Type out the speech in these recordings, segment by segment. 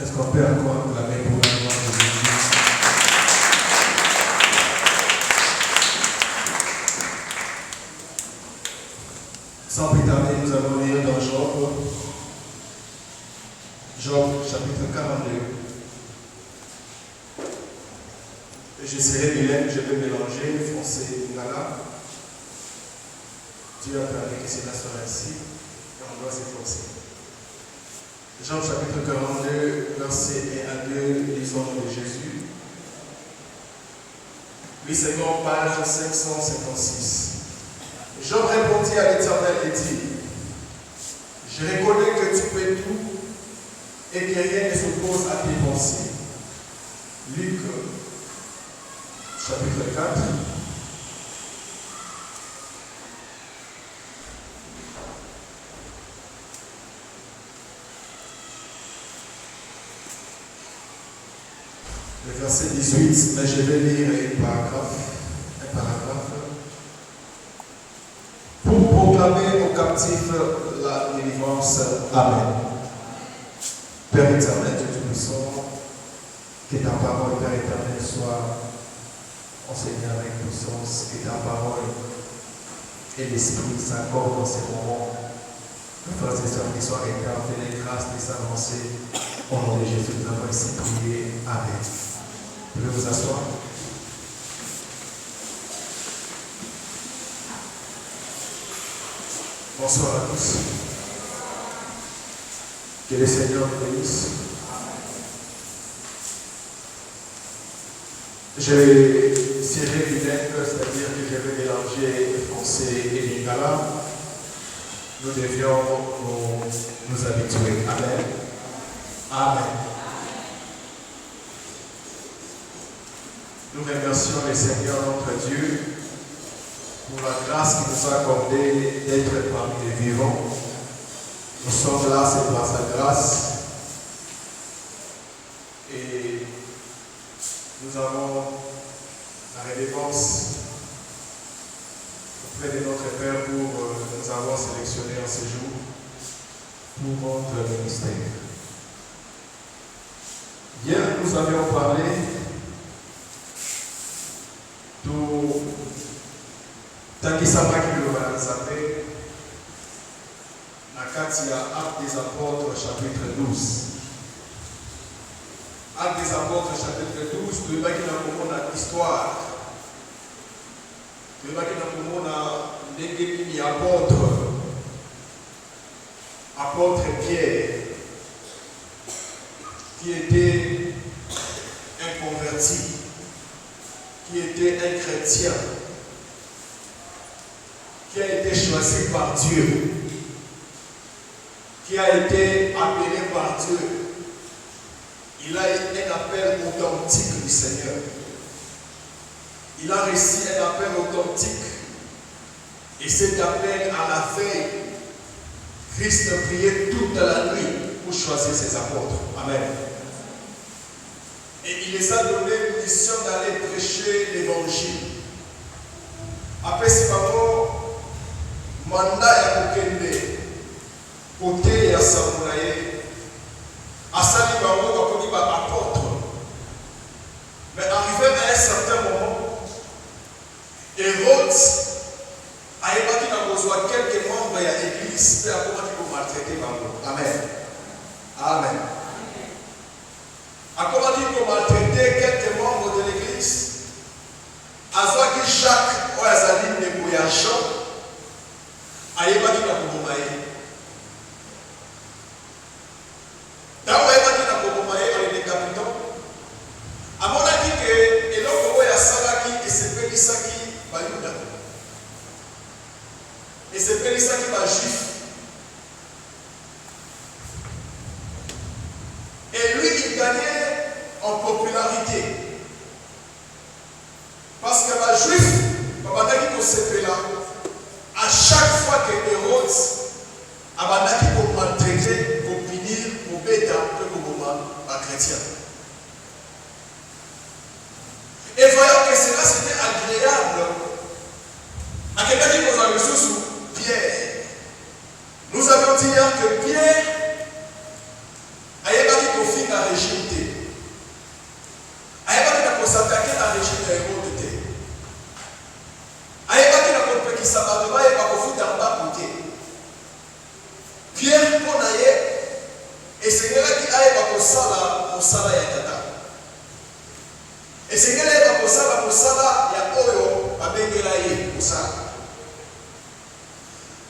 Est-ce qu'on peut encore acclamer pour la gloire de Jésus? Sans plus tarder, nous allons lire dans Job chapitre 42. Je serai bilingue, je vais mélanger français et lingala. Dieu a permis que cela soit ainsi et on doit s'efforcer. Job chapitre 42, versets 1 à 2, lisons au nom de Jésus. Oui, c'est comme page 556. Job répondit à l'Éternel et dit: je reconnais que tu peux tout et que rien ne s'oppose à tes pensées. Luc chapitre 4. Le verset 18, mais je vais lire un paragraphe. Pour proclamer aux captifs la délivrance. Amen. Père éternel, Dieu Tout-Puissant, que ta parole, Père éternel, soit enseignée avec puissance, que ta parole et l'Esprit s'accordent dans ces moments. Que frères et sœurs qui soient réclamés les grâces de s'avancer. Au nom de Jésus, nous avons ici prié. Amen. Vous pouvez vous asseoir. Bonsoir à tous. Que le Seigneur nous bénisse. Je serai bilingue, c'est-à-dire que je vais mélanger le français et lingala. Nous devions nous habituer. Amen. Amen. Nous remercions le Seigneur notre Dieu pour la grâce qu'il nous a accordée d'être parmi les vivants. Nous sommes là, c'est par sa grâce. Et nous avons la révérence auprès de notre Père pour nous avoir sélectionnés en ce jour pour notre ministère. Hier, nous avions parlé Takisama Kilova Nzambe, Nakatia, Actes des Apôtres, chapitre 12. Actes des Apôtres, chapitre 12, tu vas qui n'a histoire. Tu vas qui n'a n'égénie apôtre Pierre, qui était un converti, qui était un chrétien, qui a été choisi par Dieu, qui a été appelé par Dieu. Il a eu un appel authentique du Seigneur. Il a reçu un appel authentique. Et cet appel, à la veille, Christ priait toute la nuit pour choisir ses apôtres. Amen. Et il les a donné une mission d'aller prêcher l'évangile. Après ce moment, mandat ya kokende côté ya samouraï asali bango bakomi ba apôtre. Mais arrivé à un certain moment, Hérode a évoqué dans besoin quelques membres de l'église pour comment il faut maltraiter bango. Amen. Amen. A comment il faut maltraiter quelques membres de l'église. Azwaki Jacques Oazali Negoyachon. Ayebaki na koboma ye. Ntango ayebaki na koboma ye ale décapitant, amonaki ke eloko oyo asalaki esepelisaki bayuda, esepelisaki bajuif. Et lui, il gagnait en popularité. Parce que bajuif babandaki kosepela. À chaque fois que Hérode abandaki pour maltraiter, pour punir, pour bêta, pour chrétien. Et voyons que cela c'était agréable à quelqu'un qui nous a reçu sous Pierre. Nous avions dit hier que Pierre a été confié à esengelaki ayeba kosala mosala ya tata, esengeli ayeba kosala mosala ya oyo abengela ye kosala.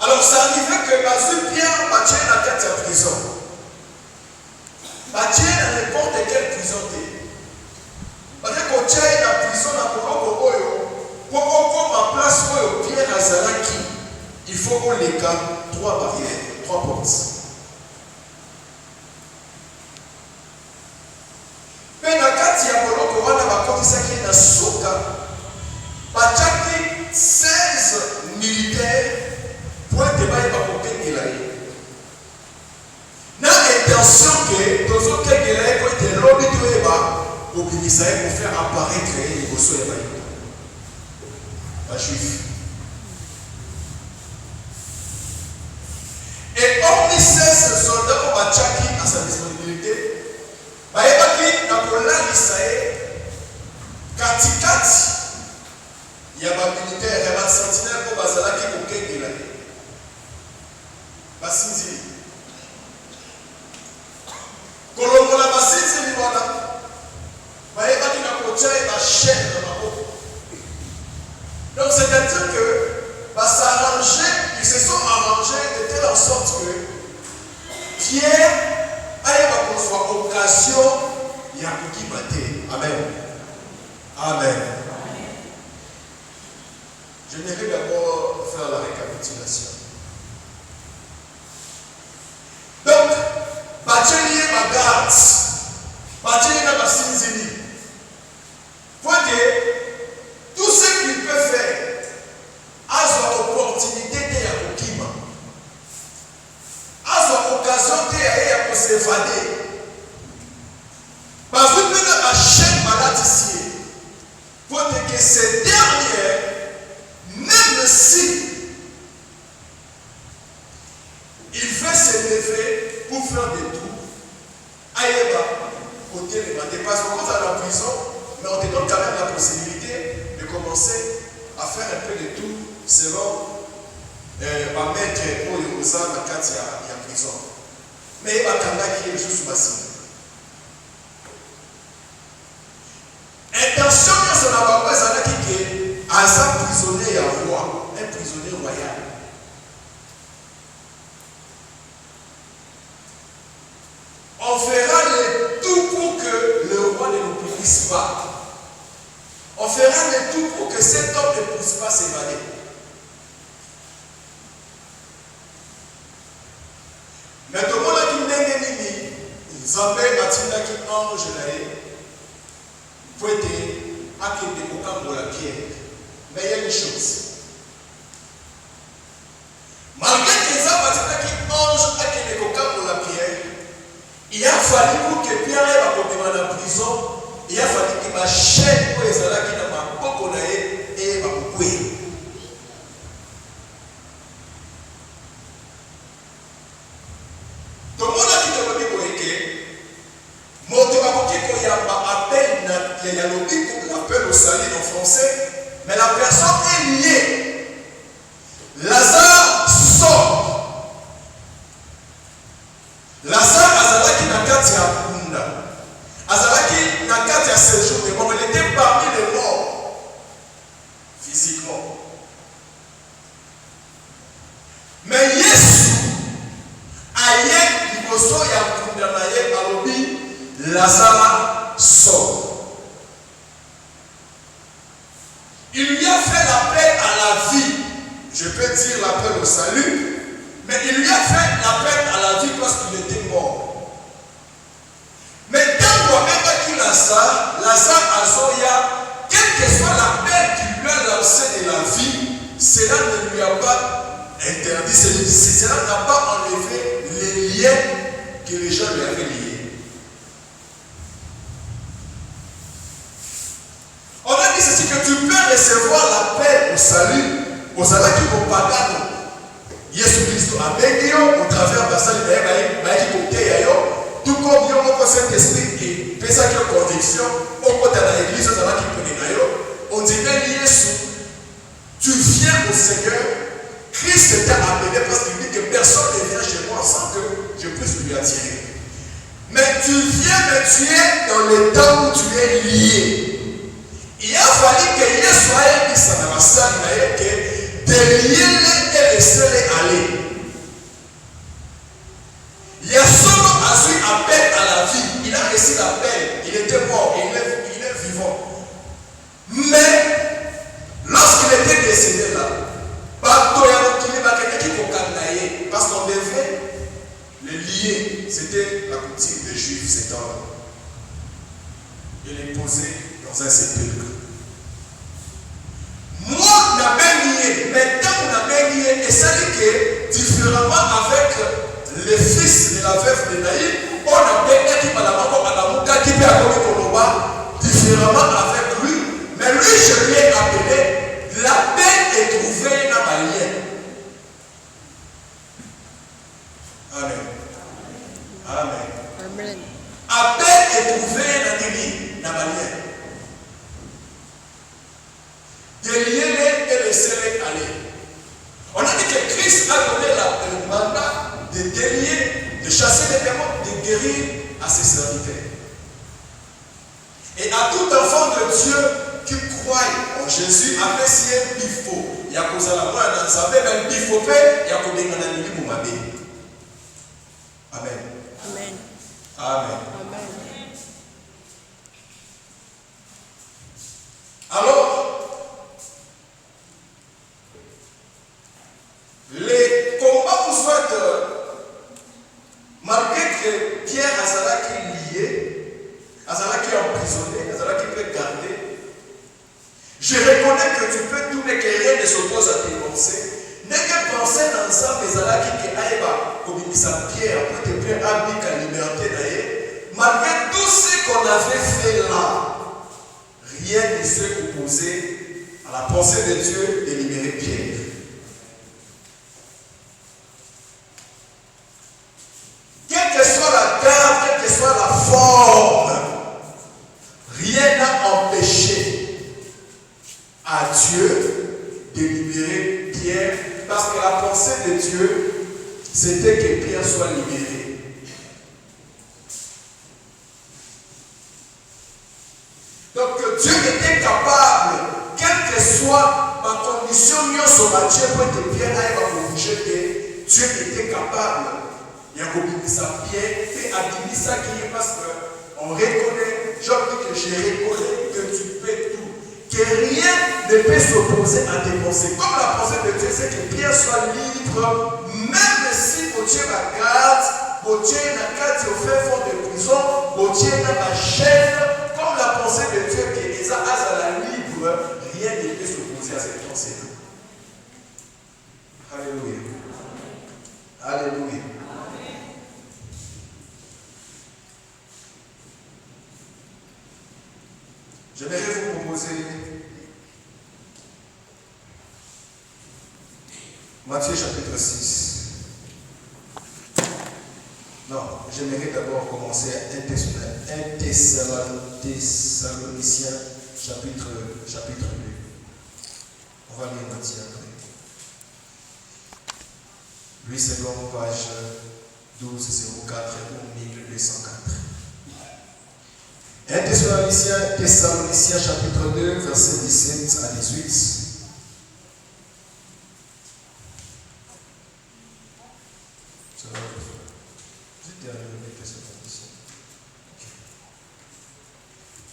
Alors ça arrivait que bazwi Pierre batie na kati ya prison, batie na n'importe quelle prison te, batie kotia ye na prison na koloko oyo po okoma place oyo Pierre azalaki, il faut koleka 3 barrières, 3 portes. Mais na kati ya koloko wana bakotisaki na suka batiaki 16 militaires pour ete bayeba kokengela ye na intention ke tozokengela ye po ete lobi toyeba kobimisa ye kofaire apparaître ye liboso ya bayuda bajuif. Et hormis 16 soldats oyo batiaki à sa disponibilité, bayebaki na kolalisa ye katikati ya bamilitaire ya basentinelle oyo bazalaki kokengela ye basinzili, kolongola basinzili wana bayebaki na kotia ye bachaîne na maboko. Donc c'est-à-dire que ils se sont arrangés de telle sorte que Pierre ayeba kozwa occasion ya kokima te. Amen. Amen. Je vais d'abord faire la récapitulation. Donc, batieli ma garde, batieli na basinzili. Pour que tout ce qu'il peut faire a son opportunité de ya kokima, a son occasion de ya s'évader. Parce que nous avons chaîne malade ici. Pour que ces derniers, même si il veut se lever pour faire des tours, aïeba, côté les matés, parce qu'on est dans la prison, mais on te donne quand même la possibilité de commencer à faire un peu de tours selon ma maître pour les Rosa dans la prison. Mais il va quand même juste massif. Intention de son avocat, c'est qu'il a un prisonnier à roi, un prisonnier royal. On fera le tout pour que le roi ne nous punisse pas. On fera le tout pour que cet homme ne puisse pas s'évader. Mais tout le monde a dit Zambé Matinda qui ange là pour être acquitté au camp de la pierre. Mais il y a une chose. Malgré que Zambé Matinda qui ange acquitté au camp de la pierre, il a fallu pour que Pierre ait dans la prison, il a fallu que ma chaîne pour les alaks qui n'a pas beaucoup et ma couille. Tout le monde a dit que il y a l'objet qu'on appelle au salut en français, mais la personne est liée. Lazare sort. Lazare azalaki na kati ya kunda. Azalaki na kati ya séjour de mort. Il était parmi les morts physiquement. Mais Yesu aye liboso ya kunda na ye alobi Lazare sort. Il lui a fait l'appel à la vie. Je peux dire l'appel au salut, mais il lui a fait l'appel à la vie parce qu'il était mort. Mais tant qu'on même qu'il a ça, Lazare Azoya, quelle que soit l'appel qu'il lui a lancé de la vie, cela ne lui a pas interdit, cela n'a pas enlevé les liens que les gens lui avaient liés. On a dit ceci, que tu peux recevoir l'appel au salut, au salut qui vont pas gagner. Jésus Christ a béni au travers de ça, tout comme il y a Saint-Esprit qui fait sa conviction, au côté de l'église, on dit même Jésus, tu viens au Seigneur, Christ t'a appelé parce qu'il dit que personne ne vient chez moi sans que je puisse lui attirer. tu viens me tuer dans le temps où tu es lié. Il a fallu que Yesu aille ça dans la salle que de lier et laisser-les aller. Yesu a su appel à la vie. Il a reçu l'appel. Il était mort. Il est vivant. Mais lorsqu'il était décédé là, parce qu'on devait le lier. C'était la coutume des Juifs, ces temps-là. Et les poser dans un sépulcre. Moi, on a bien lié. Maintenant, on a bien lié. Et ça dit que, différemment avec le fils de la veuve de Naïm, on a bien dit qu'il différemment avec lui. Mais lui, je lui ai appelé, la paix est trouvée dans ma lienne. Amen. Amen. Amen. Appel est trouvé dans ma lienne. Déliez-les et laissez-les aller. On a dit que Christ a donné le mandat de délier, de chasser les démons, de guérir à ses serviteurs. Et à tout enfant de Dieu qui croit en Jésus, après si un bifo, il y a cause à la mort dans sa vie, même bifo fait, il y a cause à la nuit pour ma vie. Amen. Amen. Amen. Amen. Alors, les combats vous soit malgré que Pierre Azala qui est lié, Azala qui est emprisonné, Azala qui peut garder, je reconnais que tu peux tout, mais que rien ne s'oppose à tes pensées. N'est que penser dans ça, mais Azala qui est comme sa pierre, pour te faire habiter à liberté d'ailleurs. Malgré tout ce qu'on avait fait là, rien ne s'est opposé à la pensée de Dieu de libérer Pierre. Quelle que soit la garde, quelle que soit la forme, rien n'a empêché à Dieu de libérer Pierre, parce que la pensée de Dieu, c'était que Pierre soit libéré. Donc Dieu était capable, quelle que soit ma condition, Dieu pour que Pierre aille à bouger, que Dieu était capable. Il y a comme ça Pierre et Adini ça qui est parce qu'on reconnaît, je dis que je reconnais que tu peux tout. Que rien ne peut s'opposer à tes pensées. Comme la pensée de Dieu, c'est que Pierre soit libre, même si Dieu la garde, Dieu n'a pas au fait fond de prison, Dieu n'a pas chaîne, comme la pensée de Dieu qui est à la libre, rien ne peut s'opposer à cette pensée. Alléluia. Alléluia. J'aimerais vous proposer Matthieu chapitre 6. Non, j'aimerais d'abord commencer à 1 Thessaloniciens chapitre 2. On va lire Matthieu après. Lui, c'est long, page 1204 ou 1204. 1 Thessaloniciens chapitre 2, versets 17 à 18.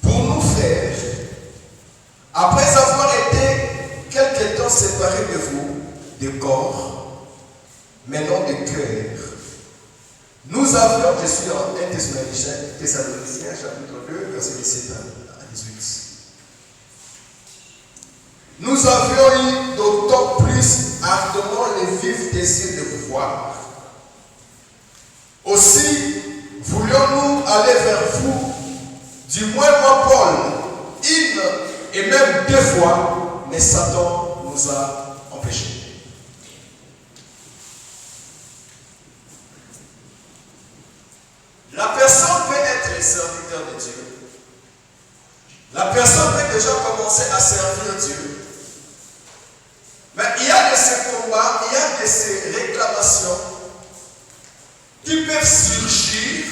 Pour nous, frères, après avoir été quelque temps séparés de vous, de corps, mais non de cœur, nous avions, je suis en 1 Thessaloniciens chapitre 2, verset 17 à 18. Nous avions eu d'autant plus ardemment les vifs désirs de vous voir. Aussi, voulions-nous aller vers vous, du moins moi Paul, une et même 2 fois, mais Satan nous a empêchés. La personne peut être serviteur de Dieu. La personne peut déjà commencer à servir Dieu. Mais il y a de ces combats, il y a de ces réclamations qui peuvent surgir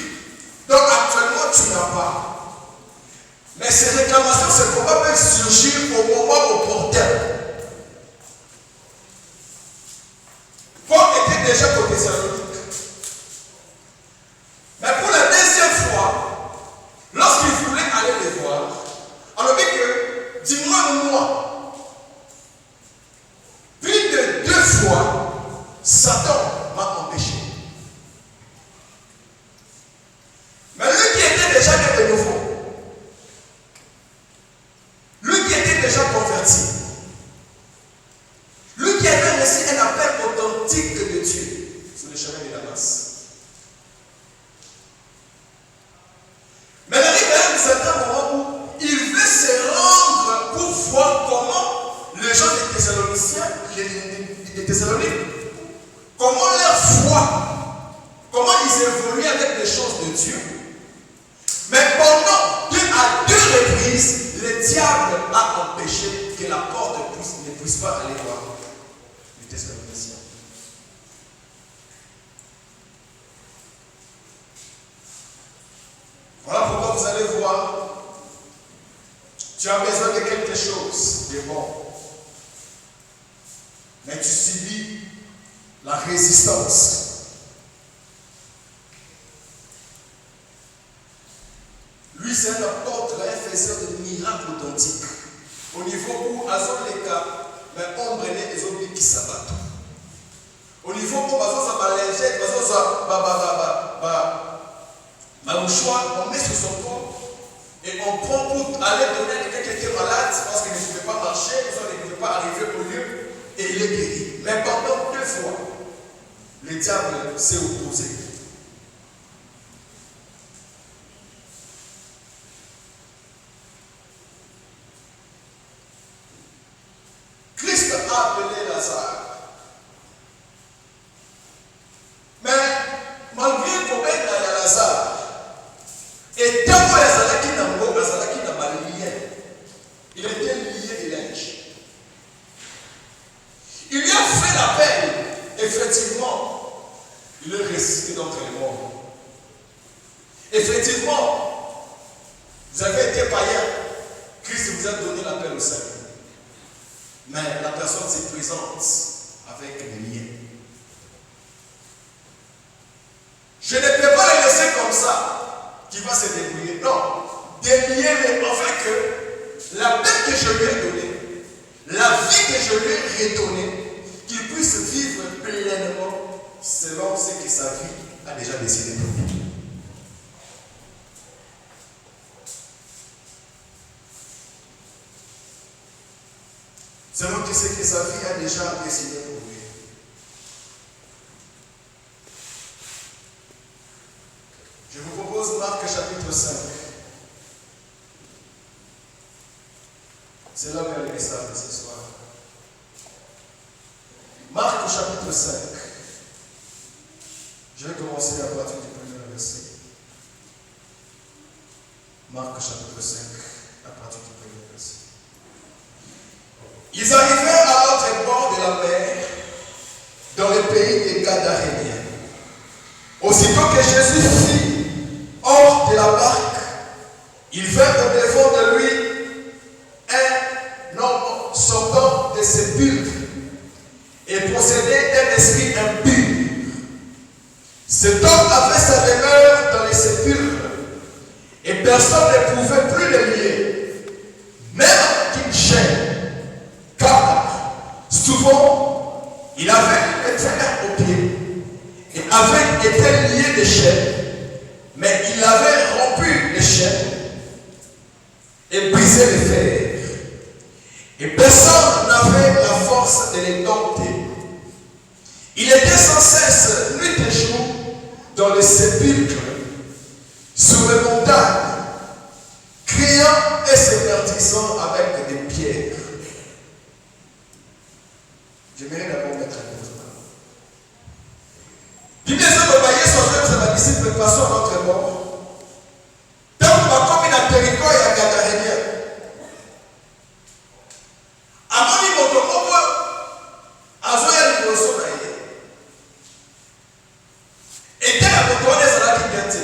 Donc actuellement, tu n'as pas. Mais ces réclamations, c'est pourquoi peuvent surgir au moment opportun. Paul était déjà côté Thessalonique. Mais pour la deuxième fois, lorsqu'il voulait aller les voir, on a dit que, dis-moi, moi, plus de 2 fois, Satan m'a empêché. Mais lui qui était déjà né de nouveau, lui qui était déjà converti, lui qui avait reçu un appel authentique de Dieu sur le chemin de Damas. Mais il arrive à un certain moment où il veut se rendre pour voir comment les gens des Thessaloniciens, des Thessaloniques, comment leur foi, comment ils évoluent avec les choses de Dieu. Mais pendant à 2 reprises, le diable a empêché que la porte ne puisse pas aller voir les Thessaloniciens. Voilà pourquoi vous allez voir, tu as besoin de quelque chose de bon. Mais tu subis la résistance. Lui, c'est un apôtre, un faiseur de miracles authentiques. Au niveau où, à son cas, on prenait des objets qui s'abattent. Au niveau où, on met sur son corps et on prend pour aller donner à quelqu'un qui est malade parce qu'il ne pouvait pas marcher, il ne pouvait pas arriver au lieu et il est guéri. Mais pendant 2 fois, le diable s'est opposé. Christ a appelé Lazare. Mais malgré le problème de Lazare, et tant il était lié de linge. Il lui a fait l'appel. Effectivement, il est ressuscité d'entre les morts. Effectivement, vous avez été païen. Christ vous a donné l'appel au salut. Mais la personne se présente avec des liens. Je ne peux pas le laisser comme ça, qui va se débrouiller. Non, délier, en fait que la paix que je lui ai donnée, la vie que je lui ai redonnée, qu'il puisse vivre pleinement selon ce que sa vie a déjà décidé pour lui. Selon ce que sa vie a déjà décidé pour lui. Je vous propose Marc chapitre 5. C'est là que le message de ce soir. Marc chapitre 5. Je vais commencer à partir du premier verset. Marc chapitre 5, à partir du premier verset. Ils arrivèrent à l'autre bord de la mer, dans le pays des Gadaréniens. Aussitôt que Jésus fut hors de la barque, il vint au-devant de lui un homme sortant des sépulcres et possédait d'un esprit impur. Cet homme avait sa demeure dans les sépulcres et personne ne pouvait plus le lier, même d'une chaîne, car souvent il avait été au pied et avait été lié de chaînes, mais il avait rompu les chaînes et brisé les fers. Et personne n'avait la force de les dompter. Il était sans cesse, nuit et jour, dans les sépulcres, sur les montagnes, criant et s'évertissant avec des pierres. J'aimerais d'abord mettre un pause. Bible la disciple passons à notre mort. Dans ma commune à Périco et à Gadarénia. Amoni Motomobo, Azoya Liboso Naye. Et quel a motoré Zalaki Gante?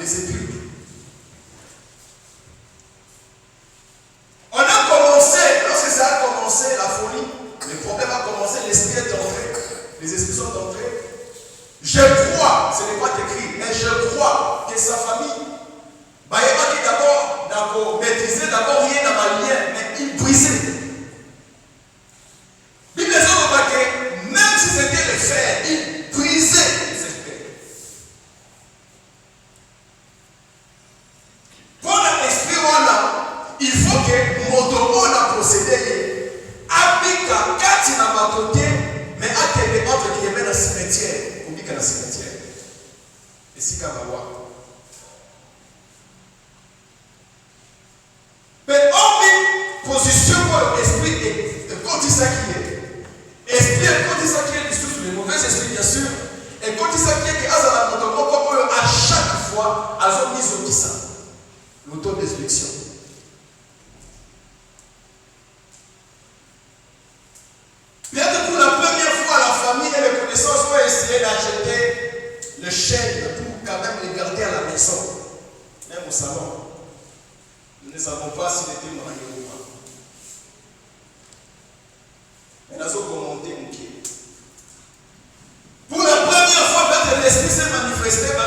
les sépulcres. On a commencé, lorsque ça a commencé, la folie, le problème a commencé, l'esprit est entré, les esprits sont entrés. Je crois, ce n'est pas écrit, mais je crois que sa famille, il qui d'abord maîtriser, d'abord rien dans ma lien, mais il brisait. Bible dit même si c'était le fer, il brisait les esprits. Pour l'esprit, il faut que Motobo n'a procédé. Abika, Kati n'a pas côté, mais à quel autre qui est dans le cimetière, ou bien dans le cimetière. Et si Kamawa. Mais on position pour l'esprit et quand il s'acquiert. Esprit et quand il s'acquiert, il souffle les mauvais esprits, bien sûr. Et quand il s'acquiert, à chaque fois, ils ont mis au qui ça. L'autodestruction. Bien que pour la première fois, la famille et les connaissances ont essayé d'acheter le chêne pour quand même les garder à la maison, même au salon. Nous ne savons pas s'il était marié ou pas. Mais nous avons commenté mon pied. Pour la première fois, quand l'esprit s'est manifesté, ma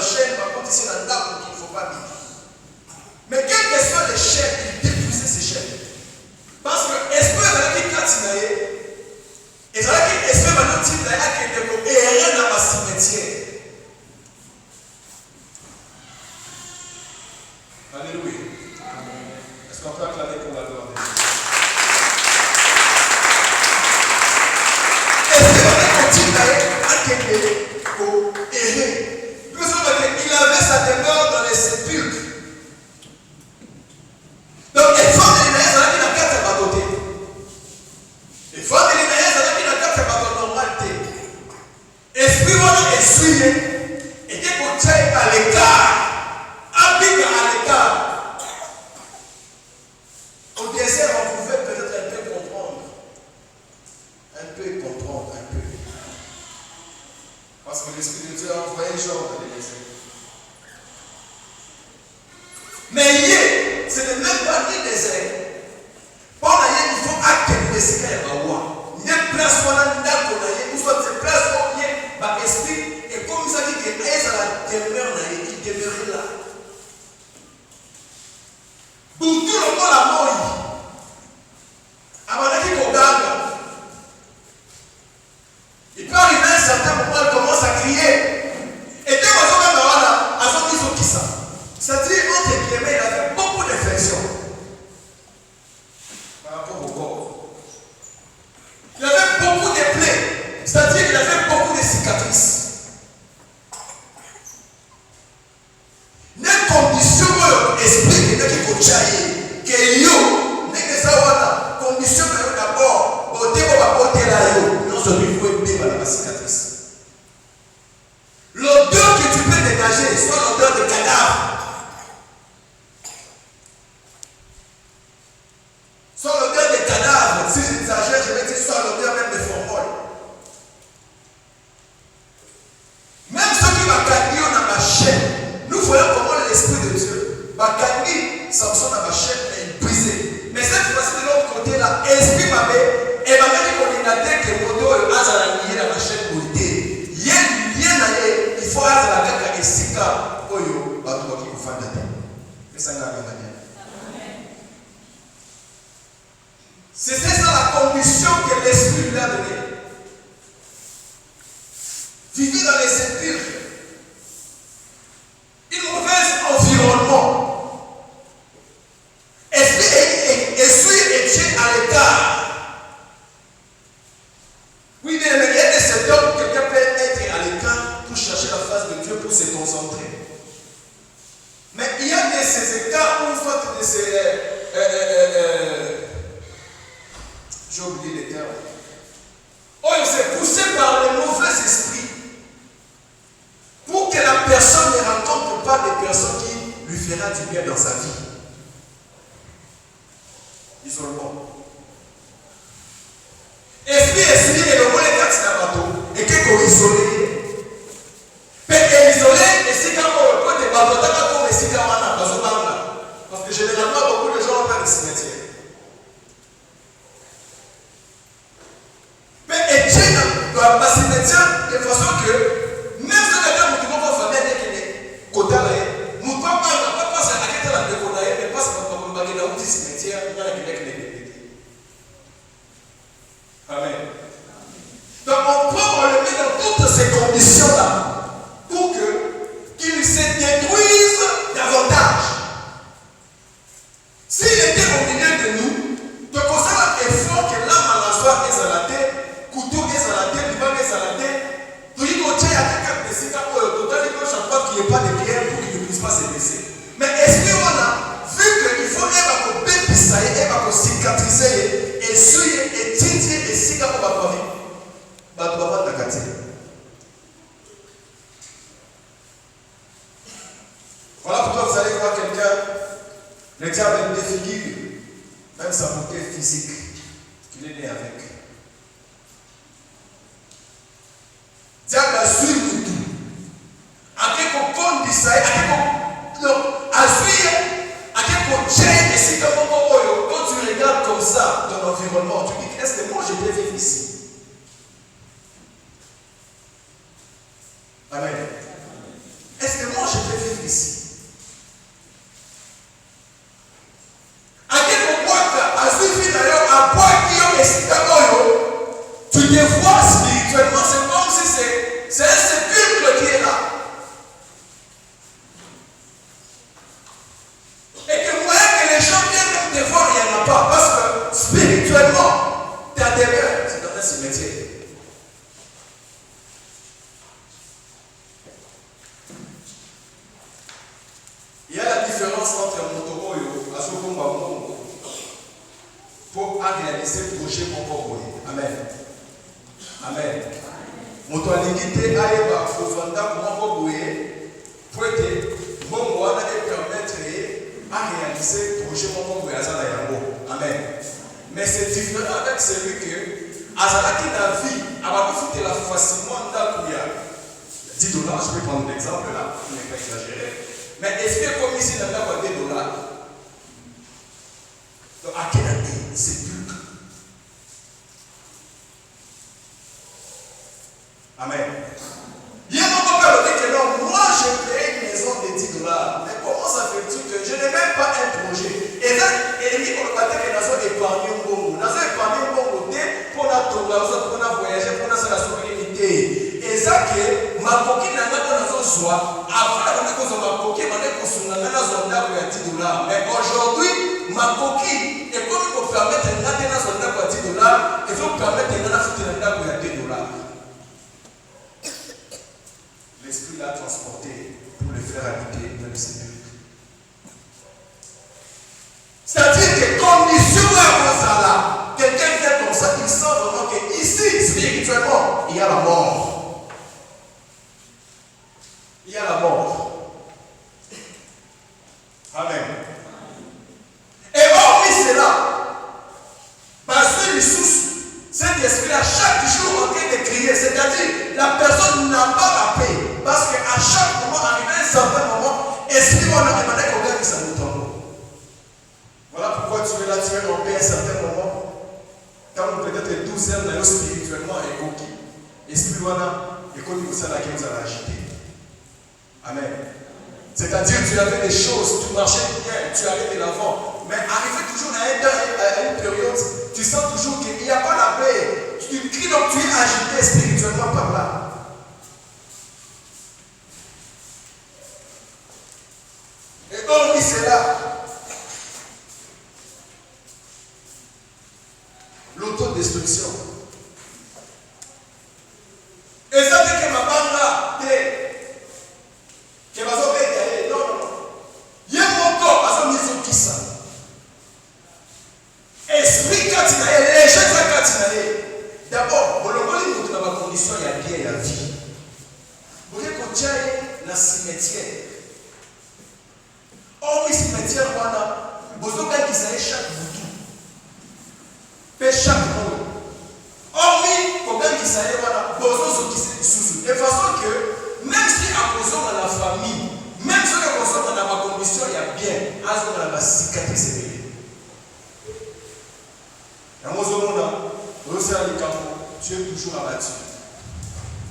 chaîne, ma compte ici dans le table qu'il ne faut pas vivre. Mais quelles que soient les chaînes, il détruisait ces chaînes. Parce que l'esprit est catinaé. Et ça veut dire que l'esprit est rien dans ma cimetière. Alléluia. Est-ce qu'on peut acclamer pour la gloire de Dieu? Il avait sa demeure dans les sépulcres. Donc, les femmes de l'Énéas, ça n'a qu'à pas côté. Les femmes de l'Énéas, ça n'a qu'à pas normalité. Esprit, on est essuyé. Et que vous êtes à l'écart. Habite à l'écart. Au désert, on pouvait peut-être un peu comprendre. Un peu. Parce que l'Esprit de Dieu a envoyé Jean dans les déserts. Mais ce n'est même pas ni désert. Pendant il faut acter les cigares à Wa. Il y a une place où on a une date qu'on a, ou soit c'est place où il y a un esprit, et comme ça dit que Aïe demeure, il demeurait là. Pour tout le monde a mort. Avant qu'il gagne. Il peut arriver à un certain moment, il commence à crier. Et dès qu'on a là, à son niveau qui ça. C'est-à-dire, entre guillemets, il avait beaucoup d'infections. Par rapport au corps. Il avait beaucoup de plaies. C'est-à-dire qu'il avait beaucoup de cicatrices. Les conditions expliquent que qu'il faut chailler. Que yo, n'est que ça, voilà. Conditions d'abord, côté pour apporter là, yo. Non seulement il faut aider la cicatrice. L'odeur que tu peux dégager, soit l'odeur de cadavre. Soit l'odeur des cadavres, si j'exagère, je vais dire soit l'odeur même des formoles. Même ceux qui m'ont gagné dans ma chaîne, nous voyons comment l'Esprit de Dieu m'a gagné Samson dans ma chaîne et il brisait. Mais cette fois-ci de l'autre côté là, Esprit m'avait et m'a dit qu'on a dit que mon dos est lié dans ma chaîne pour l'aider. Il y a un lien il faut aller à la caca et sika oyo batu qui vous font d'aller. Mais ça n'a rien. C'était ça la condition que l'Esprit lui a donnée. Vivre dans les sépulcres. Un mauvais environnement. Esprit est à l'écart. Oui, mais il y a des secteurs où quelqu'un peut être à l'écart pour chercher la face de Dieu pour se concentrer. Mais il y a ces écarts où soit de ces. J'ai oublié les termes. Oh, il s'est poussé par les mauvais esprits pour que la personne ne rencontre pas des personnes qui lui fera du bien dans sa vie. Isolement. Esprit et le volet 4 bateau et que isolé. Mais isolé, et c'est quand on peut de façon que même si les gens ne peuvent pas faire des côtés là, nous ne pouvons pas passer à la quête de côté, mais pas comme baguette dans le cimetière, il y a la quête. Amen. Donc on le met dans toutes ces conditions-là pour qu'il se détruise davantage. S'il était au milieu de nous, de constater l'effort que l'âme à la soie est à la tête, couteau est à la tête, divan est à la tête, tout il doit y avoir quelqu'un de ces cas où total il chaque fois qu'il n'y ait pas de pierre pour qu'il ne puisse pas se blesser. Mais est-ce qu'on a vu qu'il faut être bépissaillé, être cicatrisé, essuyer, étudier et cigarer pour la famille? Bah, tu vas pas t'accater. Voilà pourquoi vous allez voir quelqu'un, le diable défigure même sa beauté physique qu'il est né avec. Diable a su tout. À quel point dit ça, à quel point à suivre, à quel point j'ai ici quand tu regardes comme ça ton environnement, tu dis est-ce que moi je peux vivre ici? Amen. Est-ce que moi je peux vivre ici? Tu te vois spirituellement, c'est comme si c'est un sépulcre qui est là. Et que moyen que les gens viennent te voir, il n'y en a pas. Parce que spirituellement, ta demeure, c'est dans un cimetière. Il y a la différence entre Motoboyo et Asokomba pour réaliser le projet Motoboyo. Amen. Amen. Moto aligité aïeba fofanda pour être bon wana et permettre à réaliser le projet Motoboyo azala yango. Amen. Mais c'est différent avec celui que azala qui la vie a profité la facilement d'akuya. 10 $, je vais prendre l'exemple là, pour ne pas exagérer. Mais est-ce que comme ici dans la $2? Donc à quelle année c'est plus? Amen. Il y a mon papa qui dit que non, moi je paye une maison de 10 $. Mais comment ça fait-il que je n'ai même pas un projet? Et là, il dit qu'on va dire que nous avons épargné un bon. Nous avons épargné un bon côté pour nous voyager, pour nous faire la souveraineté. Et ça que ma coquille n'a pas dans son soi. Avant la cause de ma coquille, ma coquille n'a pas dans son à 10 $. Mais aujourd'hui, ma coquille est comme pour permettre un natin dans son à 10 $, il faut permettre un natin foutre un à 2 $. L'Esprit l'a transporté pour le faire habiter dans le Seigneur. C'est-à-dire que condition à là, quelqu'un fait comme ça, il sent vraiment qu'ici, spirituellement, il y a la mort. Il y a la mort. Amen. Et hormis cela, parce que les sources, cet esprit-là, chaque jour en train de crier, c'est-à-dire la personne n'a pas la paix. Parce qu'à chaque moment, arrivé à un certain moment, esprit on a demandé qu'on gagne ça nous tombe. Voilà pourquoi tu es là, tu es en paix à un certain moment. Quand peut-être 12 heures d'ailleurs spirituellement et coquille. Esprit on a, et quand vous savez laquelle vous allez agiter. Amen. C'est-à-dire tu avais des choses, tu marchais bien, tu allais de l'avant. Mais arrivé toujours à une période, tu sens toujours qu'il n'y a pas la paix. Tu cries donc tu es agité spirituellement par là. Et hormis cela, l'autodestruction. Et ça dit que ma bande là, que ma zone est non, non, non. Il y a mon corps, à son maison qui ça. Esprit katinaye, les gens katinaye. D'abord, le monde dans ma condition, il y a bien, il y a vie. Vous voyez qu'on tient dans le cimetière. Or, le cimetière, vous avez qui s'est chaque bouton. Fait chaque mot. Hormis, combien qui s'est besoin de sous. De façon que, même si à cause de la famille, même si à cause de ma condition, il y a bien, à ce moment-là, ma cicatrice est belle. Et moi, je me dis, tu es toujours abattu.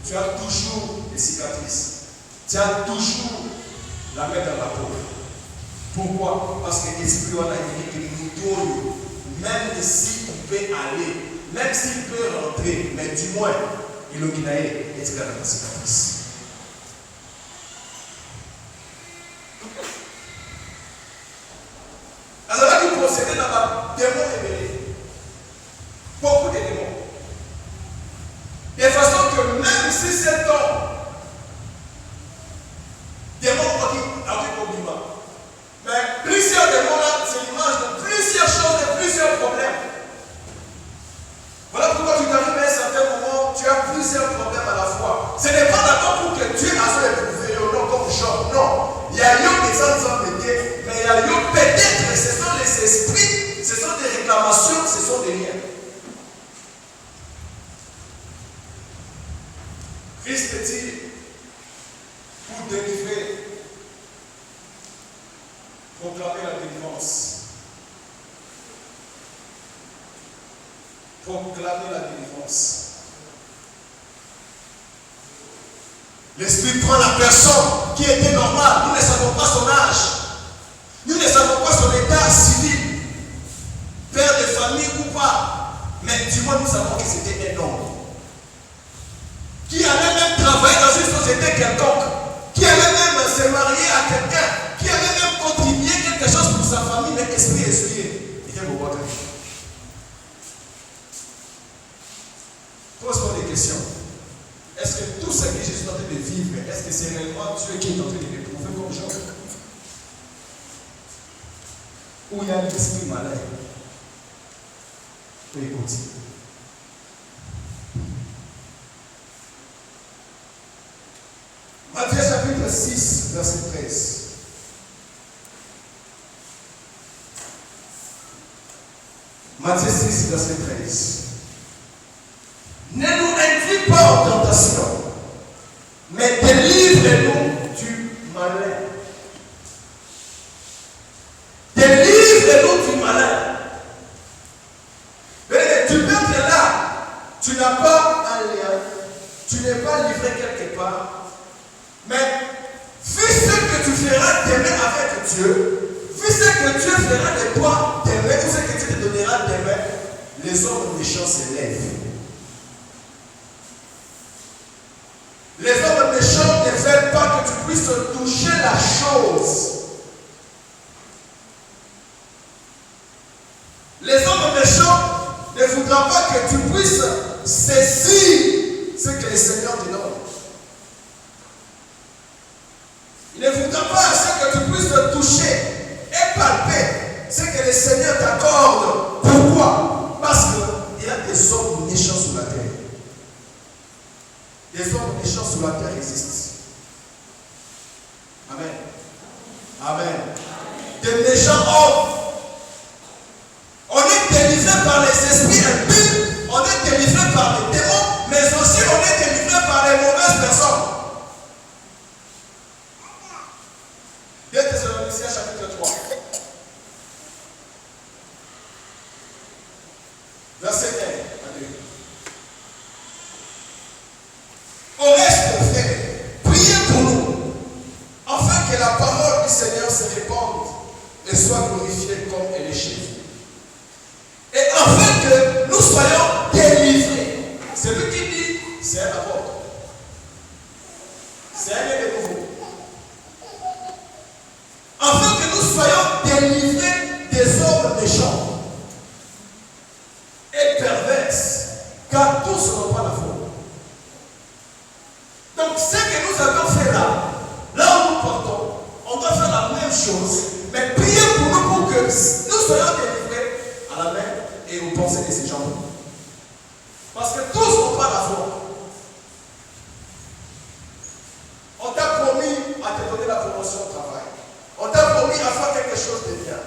Tu tu as toujours des cicatrices. Tu as toujours la main dans la peau. Pourquoi? Parce que l'esprit a même s'il peut aller, même s'il peut rentrer, mais du moins, il a une cicatrice. Alors là, il procédait dans la démon révélé. Beaucoup de démons. De façon que même si cet homme, démon compliment, mais plusieurs démons là, c'est l'image de plusieurs choses, de plusieurs problèmes. Voilà pourquoi tu t'arrives à un certain moment, tu as plusieurs problèmes à la fois. Ce n'est pas d'abord pour que Dieu a son éprouvé, non, comme Job, non. Il y a eu des hommes pétés, mais il y a eu peut-être, ce sont les esprits, ce sont des réclamations, ce sont des liens. Christ dit, pour délivrer, proclamer la délivrance. Proclamer la délivrance. L'esprit prend la personne qui était normale. Nous ne savons pas son âge. Nous ne savons pas son état civil. Père de famille ou pas. Mais du moins nous savons que c'était un homme. Qui allait même travailler dans une société quelconque. Qui allait même se marier à quelqu'un. Qui allait même contribuer quelque chose pour sa famille. Mais esprit essuyé. Il était beaucoup. Pose-moi des questions. Est-ce que tout ce que Jésus est en train de vivre, est-ce que c'est réellement Dieu qui est en train de l'éprouver comme Job? Ou il y a l'esprit malin? Et continue. Matthieu chapitre 6, verset 13. Matthieu 6, verset 13. Ne nous induis pas en tentation, mais délivre-nous du malin. Délivre-nous du malin. Tu peux être là, tu n'as pas un lien, tu n'es pas livré quelque part, mais vu ce que tu feras demain avec Dieu, vu ce que Dieu fera de toi demain, ou ce que tu te donneras demain, les hommes méchants s'élèvent. Les hommes méchants ne veulent pas que tu puisses toucher la chose. Les hommes méchants ne voudront pas que tu puisses saisir ce que le Seigneur te donne. Il ne voudra pas que tu puisses toucher et palper ce que le Seigneur t'accorde. Pourquoi? Parce qu'il y a des hommes méchants sur la terre. Les hommes méchants sur la terre existent. Amen. Amen. Des méchants hommes. On est délivré par les esprits impies, on est délivré par les démons, mais aussi on est délivré par les mauvaises personnes. 2 Thessaloniciens chapitre 3. Verset 1 à 2. Au reste, frères, priez pour nous, afin que la parole du Seigneur se répande et soit glorifiée comme elle est chez vous. Et afin que nous soyons délivrés. C'est lui qui dit, c'est un apôtre. C'est un de nouveau. Afin que nous soyons délivrés des hommes méchants et perverses, car tous n'ont pas la foi. Donc ce que nous avons fait là où nous portons, on doit faire la même chose, mais priez pour nous pour que nous soyons délivrés à la main et aux pensées de ces gens. Parce que tous n'ont pas la foi. On t'a promis à te donner la promotion au travail. On t'a promis à faire quelque chose de bien.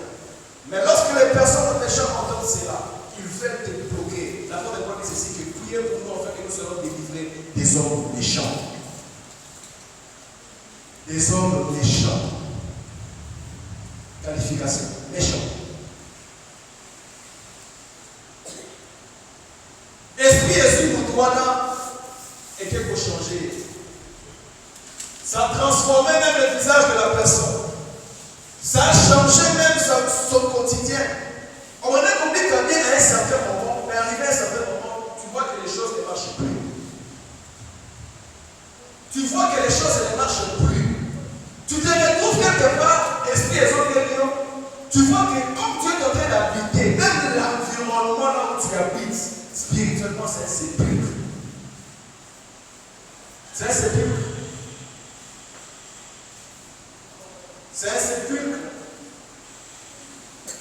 Mais lorsque les personnes méchantes entendent cela, ils veulent te bloquer. La foi de Paul dit ceci, que priez pour nous afin que nous soyons délivrés des hommes méchants. Des hommes méchants. Qualification. Méchants. Esprit et sur Moutouana était pour changer. Ça transformait même le visage de la personne. Ça a changé même son quotidien. On a compris que bien à un certain moment, mais arrivé à un certain moment, tu vois que les choses ne marchent plus. Tu vois que les choses ne marchent plus. Tu te retrouves quelque part, esprit et zone, tu vois que comme tu es en train d'habiter, même l'environnement là où tu habites, spirituellement, c'est un sépulcre. C'est un sépulcre. C'est un sépulcre.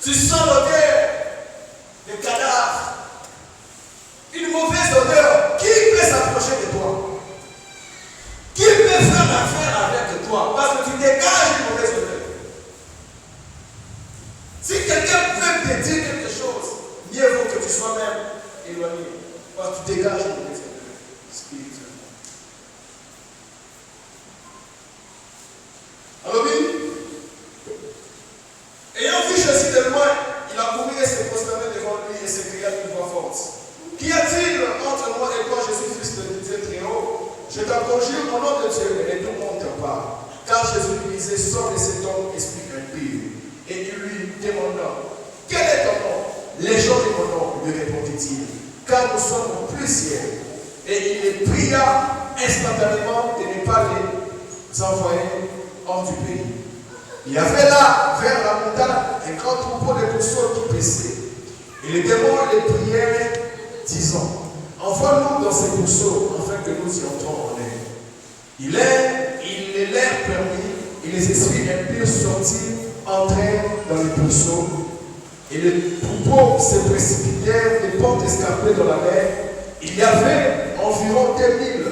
Tu sens l'odeur des cadavres. Une mauvaise odeur. Qui peut s'approcher de toi? Qui peut faire l'affaire avec toi? Parce que tu dégages une mauvaise odeur. Si quelqu'un peut te dire quelque chose, mieux vaut que tu sois même éloigné. Parce que tu dégages une mauvaise odeur spirituellement. Alors oui, ayant vu Jésus de loin, il a couru et s'est prosterné devant lui et s'écria d'une voix forte. Qu'y a-t-il entre moi et toi, Jésus, fils de Dieu très haut? Je t'en conjure au nom de Dieu et tout le monde te parle. Car Jésus lui disait, sors de cet homme, esprit impur. Et il lui demanda, quel est ton nom? Les gens de mon nom, lui répondit-il, car nous sommes plusieurs. Et il les pria instantanément de ne pas les envoyer hors du pays. Il y avait là, vers la montagne, un grand troupeau de pourceaux qui paissaient. Et les démons les prièrent, disant, envoie-nous dans ces pourceaux, afin que nous y entrons en l'air. Il les leur permis, et les esprits impurs sortirent, entrèrent dans les pourceaux, et les troupeaux se précipitèrent des portes escarpées dans la mer. Il y avait environ 2000,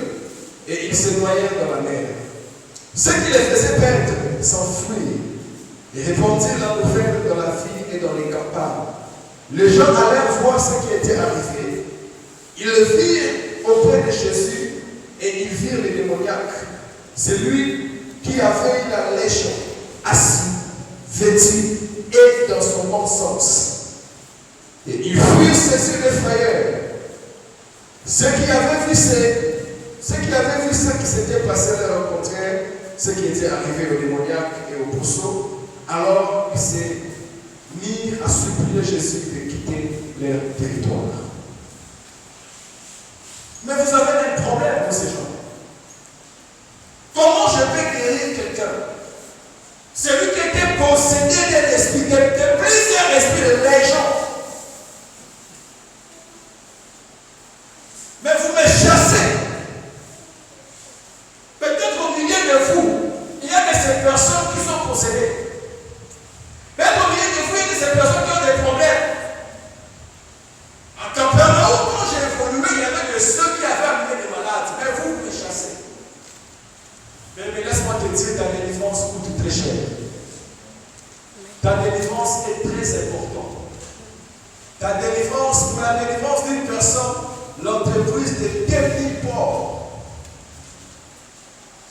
et ils se noyèrent dans la mer. Ceux qui les faisaient perdre s'enfuirent et répandirent la nouvelle dans la ville et dans les campagnes. Les gens allèrent voir ce qui était arrivé. Ils le virent auprès de Jésus et ils virent les démoniaques. C'est lui qui avait la légion, assis, vêtu et dans son bon sens. Et ils furent saisis de frayeur. Ceux qui avaient vu ce qui s'était passé les rencontrèrent, ce qui était arrivé aux démoniaques et aux pourceaux. Alors ils se mirent à supplier Jésus de quitter leur territoire. Mais vous avez un problème pour ces gens. Comment je peux guérir quelqu'un? Celui qui était possédé d'un esprit, de plusieurs esprits de légion. Mais vous me chassez. Peut-être au milieu de vous, il y a de ces personnes qui sont possédées. Même au milieu de vous, il y a de ces personnes qui ont des problèmes. En Capernaum, quand j'ai évolué, il y avait de ceux qui avaient amené des malades. Mais vous, vous me chassez. Mais laisse-moi te dire, ta délivrance coûte très cher. Ta délivrance est très importante. Ta délivrance, pour la délivrance d'une personne, l'entreprise de 2000 pauvres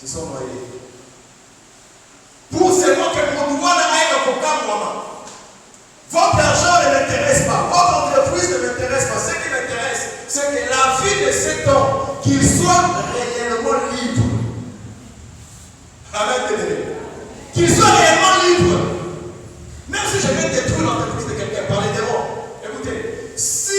se sont noyés. Pour seulement que mon doigt aille au coca, maman. Votre argent ne m'intéresse pas. Votre entreprise ne m'intéresse pas. Ce qui m'intéresse, c'est que la vie de cet homme, qu'il soit réellement libre. Amen. Qu'il soit réellement libre. Même si je vais détruire l'entreprise de quelqu'un par les démons. Écoutez, si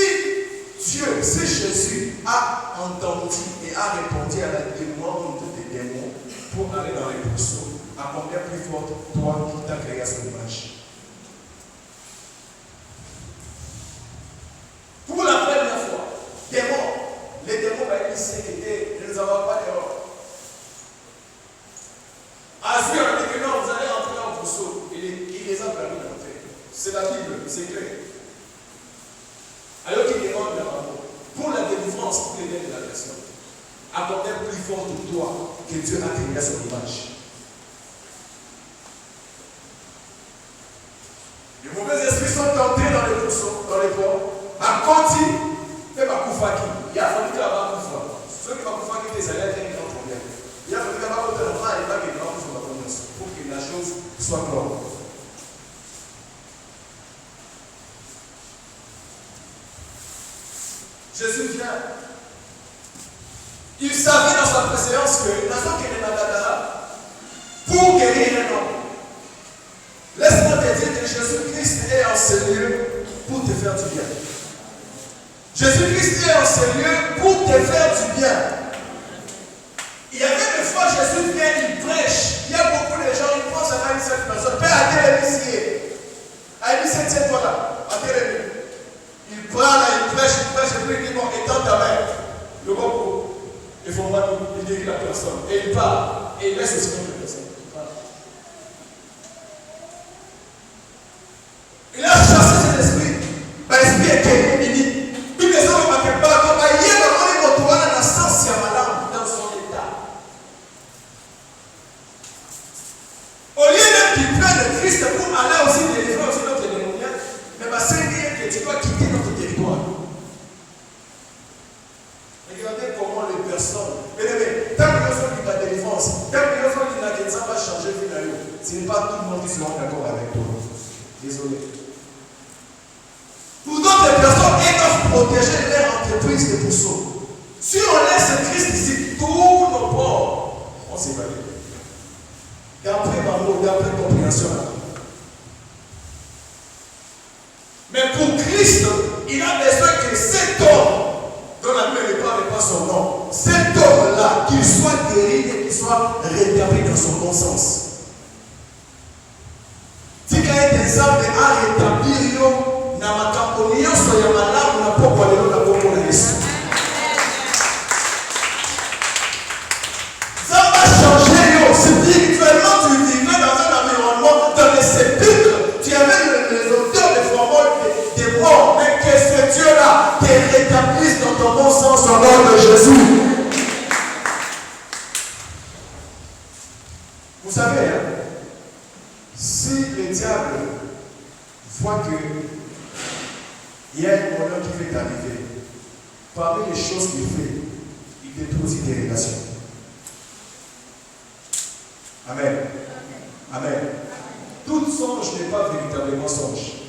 Jésus a entendu et a répondu à la demande des démons pour aller dans les pourceaux, à combien plus forte toi qui t'as créé à son image? Pour la première fois, les démons va ici étaient, ne nous avons pas d'erreur. Azur a dit que non, vous allez entrer dans le pourceau. Il les a permis d'entrer. C'est la Bible, c'est clair. Alors qu'il demande le rapport. Pour la délivrance, pour les biens de la personne, à combien plus fort de toi que Dieu a créé à son image. Les mauvais esprits sont entrés dans les pourceaux, dans les ports. À Conti, et Bakoufaki. Il y a fallu qu'il y ait Bakoufa. Ceux qui Bakoufaki, ils allaient être un grand problème. Il y a fallu qu'il y ait Bakoufa et pas qu'il y ait Bakoufa pour que la chose soit claire. Jésus vient. Il savait dans sa préséance que Nazok et Nagadara, essayer. À 17e, voilà, à Télémie. Il prend là, il prêche, et puis il dit, bon, étends ta main. Le bon, il faut voir, il guérit la personne. Et il part. Et il laisse aussi notre personne. Il a chassé cet esprit. L'esprit est guéri. Il dit, toutes les hommes ne m'appellent pas comme il y a dans la sens, il y a madame dans son état. Au lieu même qu'il prenne le Christ pour aller aussi délivrer aussi notre démoniaque, mais c'est dire que tu dois quitter notre territoire. Regardez comment les personnes. Mais tant que nous sommes dans la délivrance, tant que nous sommes dans la délivrance, ça va changer finalement. Ce n'est pas tout le monde qui sera d'accord avec toi. Désolé. Pour d'autres personnes, elles doivent protéger leur entreprise de pourceaux. Si on laisse Christ ici, tous nos ports, on s'évalue. D'après ma mot, d'après compréhension. Mais pour Christ, il a besoin que cet homme, dont la Bible ne parle pas son nom, cet homme-là, qu'il soit guéri et qu'il soit rétabli dans son bon sens. Si il y a des hommes à rétablir, na makambo nyonso ya malamu na pokwa lelo na kombo na Yesu. Ça va changer yo. Spirituellement, tu vivais dans un environnement, dans les sépulcres, tu avais les odeurs de formol des morts, mais que ce Dieu-là te rétablisse dans ton bon sens au nom de Jésus. Vous savez, hein, si le diable voit que il y a un bonheur qui fait t'arriver. Parmi les choses qu'il fait, il détruit des relations. Amen. Amen. Tout songe n'est pas véritablement songe.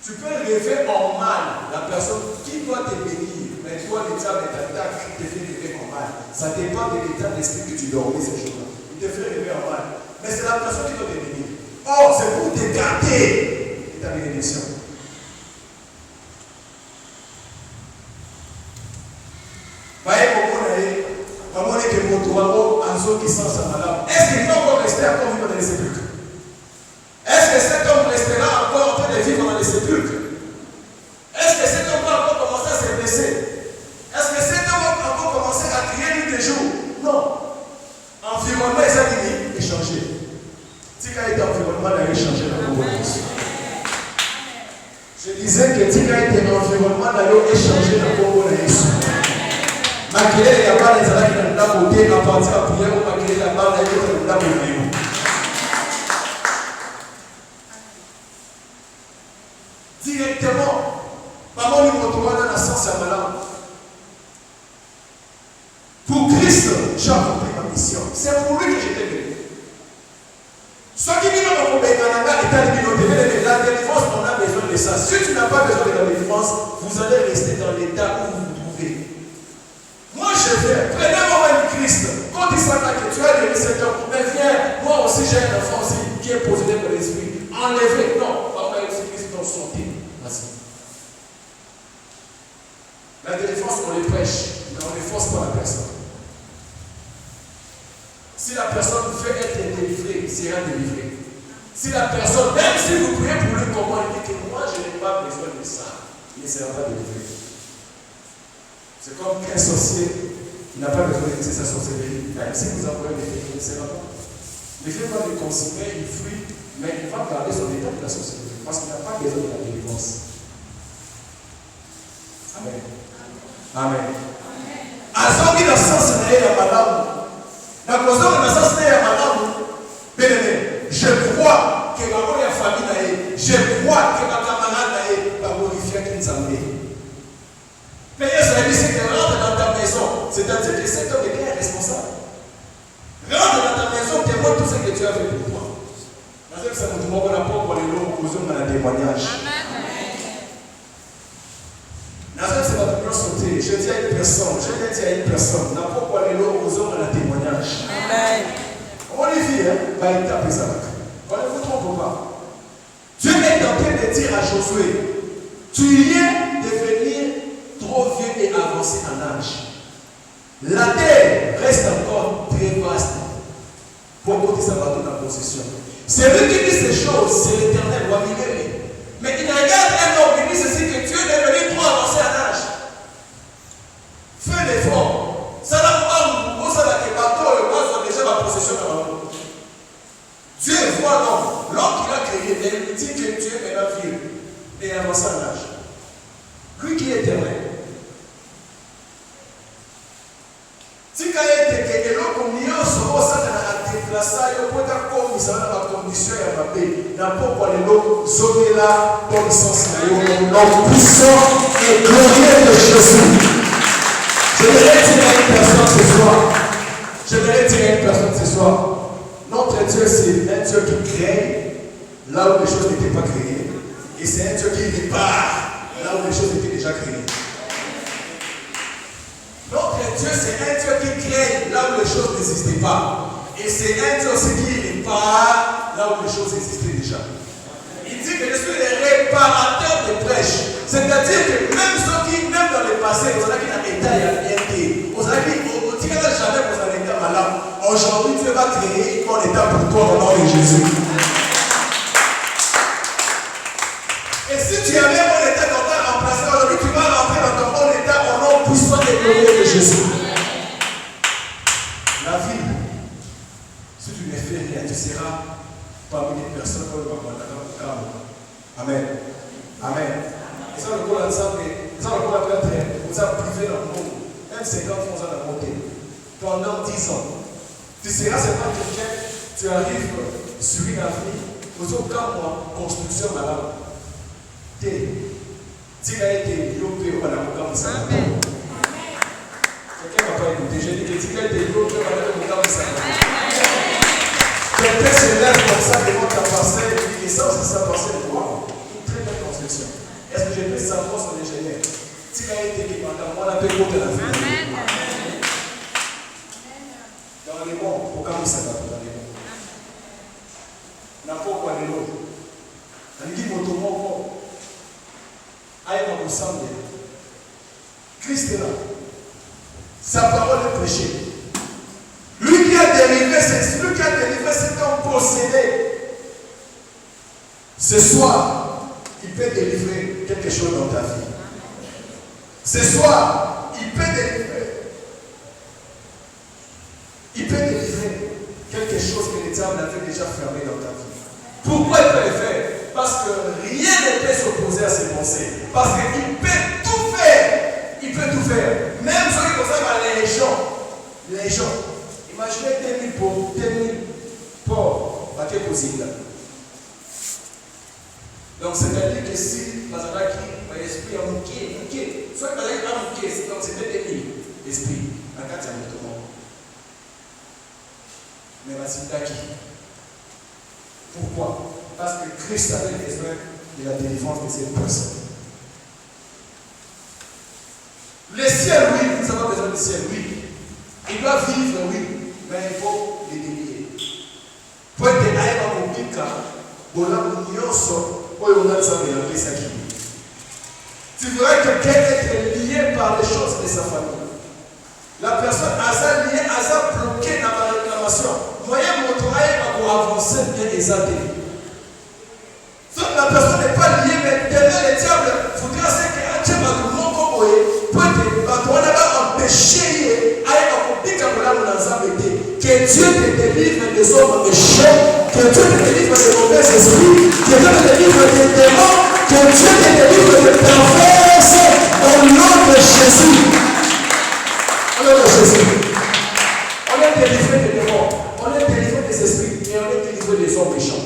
Tu peux rêver en mal la personne qui doit te bénir, mais toi, le diable te fait rêver en mal. Ça dépend de l'état d'esprit que tu dormais ces jours-là. Il te fait rêver en mal. Mais c'est la personne qui doit te bénir. Or, c'est pour te garder ta bénédiction. Est-ce qu'il va encore rester encore vivre dans les sépulcres? Est-ce que cet homme restera encore en train de vivre dans les sépulcres? Est-ce que cet homme va encore commencer à se blesser? Est-ce que cet homme va encore commencer à crier nuit et jour? Non. Environnement est changé. Si quand il est environnement, il a changé dans le monde. Je disais que si quand il est environnement, il a changé dans le monde. Maquiller la balle, les amis qui n'ont côté, à partir de la prière, ou maquiller la balle, les autres n'ont côté. Directement, maman nous retrouvera dans la sens à malade. Pour Christ, j'ai accompli ma mission. C'est pour lui que j'étais venu. Ce qui vient dans mon pays, la délivrance, on a besoin de ça. Si tu n'as pas besoin de la délivrance, vous allez rester dans l'état où vous vous trouvez. Moi je viens, prenez-moi même Christ. Quand il s'attaque, tu as le Seigneur, mais viens, moi aussi j'ai un enfant aussi qui est possédé par l'esprit. Enlevez, non, on va aussi Christ dans son thé. Vas-y. La délivrance, on les prêche, mais on ne force pas la personne. Si la personne veut être délivrée, il sera délivrée. Si la personne, même si vous priez pour lui, comment il dit que moi je n'ai pas besoin de ça, il ne sera pas délivré. C'est comme qu'un sorcier, il n'a pas besoin de sa sorcellerie. Même si vous envoyez des filles, il ne sera pas. Le fait va le considérer, il fuit, mais il va garder son état de la sorcellerie. Parce qu'il n'a pas besoin de la délivrance. Amen. Amen. Azongi na sens na ya madame. Na kozonga na sens na ya madame. Bien-aimé, je crois que la famille na ye, je crois que ma camarade na ye va glorifier Kinzambe. Mais il dit que rentre dans ta maison, c'est-à-dire que cet homme est bien responsable. Rentre dans ta maison, témoigne tout ce que tu as fait pour toi. Dans ce que nous avons pour les lots, nous avons un témoignage. Dans ce que nous avons sauté, je dis à une personne, n'a pas pour les lots, nous avons un témoignage. Olivier, il tape ça. On ne vous trompe pas. Dieu est en train de dire à Josué, tu viens devenir trop vieux et avancé en âge. La terre reste encore très vaste. Pour que ça va dans la possession. Celui qui dit ces choses, c'est l'Éternel, mais il regarde un homme qui dit ceci, que Dieu est devenu trop avancé en âge. Fais l'effort. Ça n'a pas beaucoup, ça n'a que bateau, le roi soit déjà ma possession dans la main. Dieu voit l'homme. L'homme qu'il a créé, il dit que Dieu est la vie et avancé en âge. Lui qui est éternel. Si quand il était quelque chose comme il y a un solo, ça n'a pas déplacé, il peut être comme ça dans la condition et ma paix. N'importe quoi, les lots, zonés là, comme sens, l'homme puissant et glorieux de Jésus. Je vais dire à une personne ce soir. Notre Dieu, c'est un Dieu qui crée là où les choses n'étaient pas créées. Et c'est un Dieu qui répare là où les choses étaient déjà créées. Notre Dieu, c'est un Dieu qui crée là où les choses n'existaient pas. Et c'est un Dieu aussi qui répare là où les choses existaient déjà. Il dit que je suis le réparateur des brèches. C'est-à-dire que même ceux qui, même dans le passé, vous savez qu'il a été à l'INT, vous savez qu'il ne jamais vous avez été malade. Aujourd'hui, Dieu va créer un état pour toi au nom de Jésus. Et si tu avais un état dans ta remplacé, aujourd'hui, tu vas rentrer dans ton bon état au nom puissant et glorieux de Jésus. La vie, si tu ne fais rien, tu seras parmi les personnes qui vont avoir. Amen. Amen. Et ça, le coup ensemble, ça, le coup après, vous avez privé dans le monde. Même 50 ans, vous allez monter. Pendant 10 ans. Tu seras seulement quelqu'un, tu arrives sur une avenue, vous avez aucun mois, construction madame. Tu as été lopé au Panama, ça. Quelqu'un n'a pas écouté. J'ai dit que tu as été lopé au Panama, ça. Quelqu'un se lève comme ça devant ta parcelle, et dit, ça, c'est sa parcelle. Wow, une très belle construction. Est-ce que j'ai fait ça pour son ingénieur? Tu as été qui m'a moi la paix contre la vie. Dans les monts, au cas où ça va dans les monts. N'importe quoi les lots. On dit motomo. Aïe, on ressemble. Christ est là. Sa parole est prêchée. Lui qui a délivré cet homme possédé. Ce soir, il peut délivrer quelque chose dans ta vie. Ce soir, il peut délivrer. Il peut délivrer quelque chose que le diable avait déjà fermé dans ta vie. Pourquoi il peut le faire? Parce que rien ne peut s'opposer à ses pensées. Parce qu'il peut tout faire. Il peut tout faire. Même ceux qui concernent les gens. Les gens. Imaginez 2000 pauvres, 2000 pauvres, à quel possible. Donc c'est-à-dire que si Bazaraki, l'esprit a mouqué, soit Bazaraki a mouqué, donc c'était 2000 esprits, à 4 ans. Mais Bazaraki. Pourquoi? Parce que Christ avait besoin de la délivrance de cette personne. Le ciel, oui, nous avons besoin du ciel, oui. Il doit vivre, oui, mais il faut les délier. Pour être aïe à mon pica, pour la mounioso, pour y avoir ça, mais la paix, ça qui. Tu verras que quelqu'un est lié par les choses de sa famille. La personne a ça lié, a ça bloqué dans ma réclamation. Moyen mon travail pour avancer bien exalté. Sauf que la personne n'est pas liée, mais demain le diable voudra ce que un diable a tout le monde pour empêcher que Dieu te délivre des hommes méchants, que Dieu te délivre des mauvais esprits, que Dieu te délivre des démons, que Dieu te délivre des perverses au nom de Jésus. Au nom de Jésus. On est délivré des démons, on est délivré des esprits et on est délivré des hommes méchants.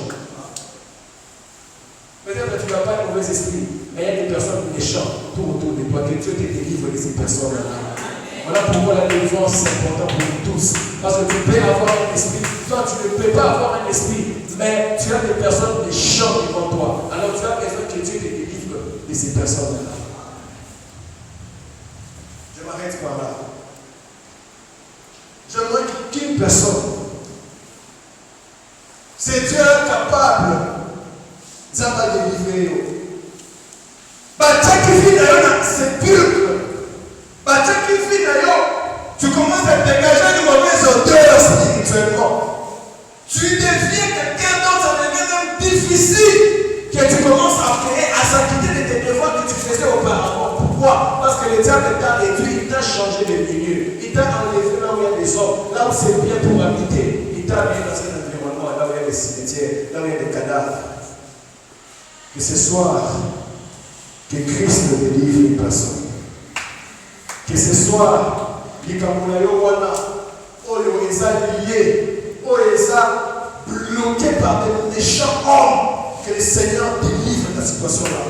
Peut-être que tu n'as pas un mauvais esprit, mais il y a des personnes méchantes tout autour de toi, que Dieu te délivre de ces personnes-là. Voilà pourquoi la délivrance est importante pour nous tous. Parce que tu peux avoir un esprit. Toi, tu ne peux pas avoir un esprit, mais tu as des personnes méchantes devant toi. Alors tu as besoin que Dieu te délivre de ces personnes-là. Je m'arrête par là. J'aimerais qu'une personne, c'est Dieu capable de délivrer. C'est pur. Tu commences à dégager une mauvaise odeur spirituellement. Tu c'est bien pour habiter. Il t'a mis dans un environnement là où il y a des cimetières, là où il y a des cadavres. Que ce soir, que Christ le délivre une personne. Que ce soir, les Kamounayo Wana, Oyo Eza lié, Oyo Eza bloqué par des méchants hommes, que le Seigneur délivre ta situation là.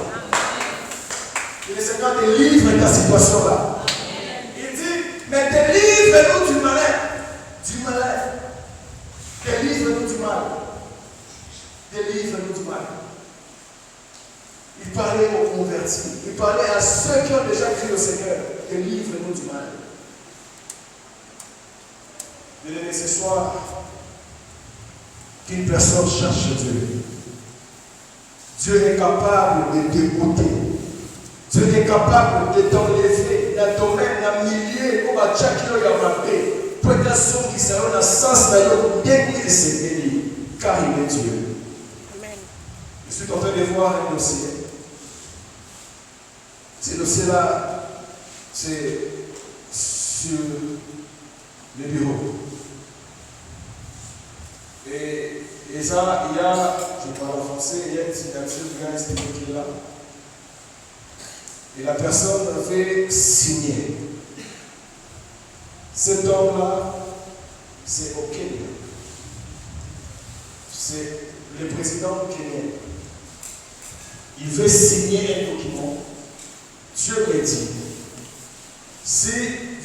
Que le Seigneur délivre ta situation là. Il dit, mais délivre-nous du malin. Du malin. Délivre-nous du mal. Délivre-nous du mal. Il parlait aux convertis. Il parlait à ceux qui ont déjà crié au Seigneur. Délivre-nous du mal. Bien-aimé, ce soir, qu'une personne cherche Dieu. Dieu est capable de t'écouter. Dieu est capable de t'enlever dans le domaine, dans le milieu, où tu as fait. Pour être son qui sera dans le sens de l'Église, c'est béni, car il est Dieu. Amen. Je suis en train de voir un dossier. Ce dossier-là, c'est sur le bureau. Et ça, il y a, je parle en français, il y a une signature du gars qui est là. Et la personne veut signer. Cet homme-là, c'est au Kenya. C'est le président kenyan. Il veut signer un document. Dieu me dit, si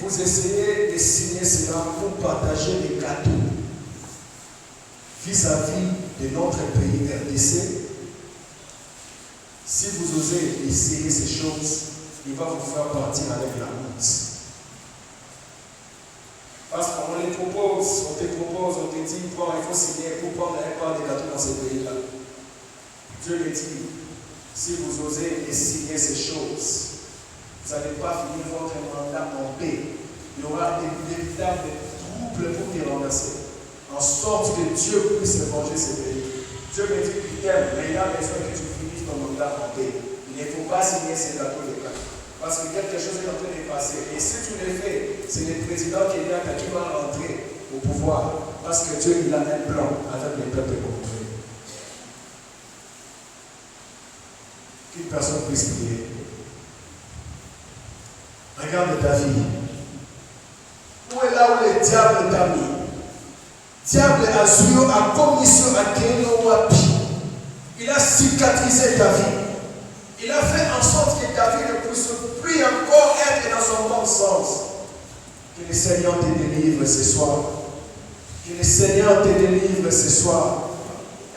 vous essayez de signer cela pour partager les gâteaux vis-à-vis de notre pays RDC, si vous osez essayer ces choses, il va vous faire partir avec la honte. Parce qu'on les propose, on te dit, bon, il faut signer pour prendre un part des gâteaux dans ces pays-là. Dieu me dit, si vous osez signer ces choses, vous n'allez pas finir votre mandat en paix. Il y aura d'évitables troubles pour les renverser, en sorte que Dieu puisse venger ces pays. Dieu me dit qu'il t'aime, mais il a besoin que tu finisses ton mandat en paix. Il ne faut pas signer ces gâteaux de là. Parce que quelque chose est en train de passer. Et si tu le fais, c'est le président kenyan qui va rentrer au pouvoir. Parce que Dieu, il a un plan avec les peuples contrôlés. Qu'une personne puisse prier. Regarde ta vie. Où est là où le diable t'a mis? Diable a joué à commission à Keno Wapi. Il a cicatrisé ta vie. Il a fait en sorte que ta vie ne puisse plus encore être dans son bon sens. Que le Seigneur te délivre ce soir. Que le Seigneur te délivre ce soir.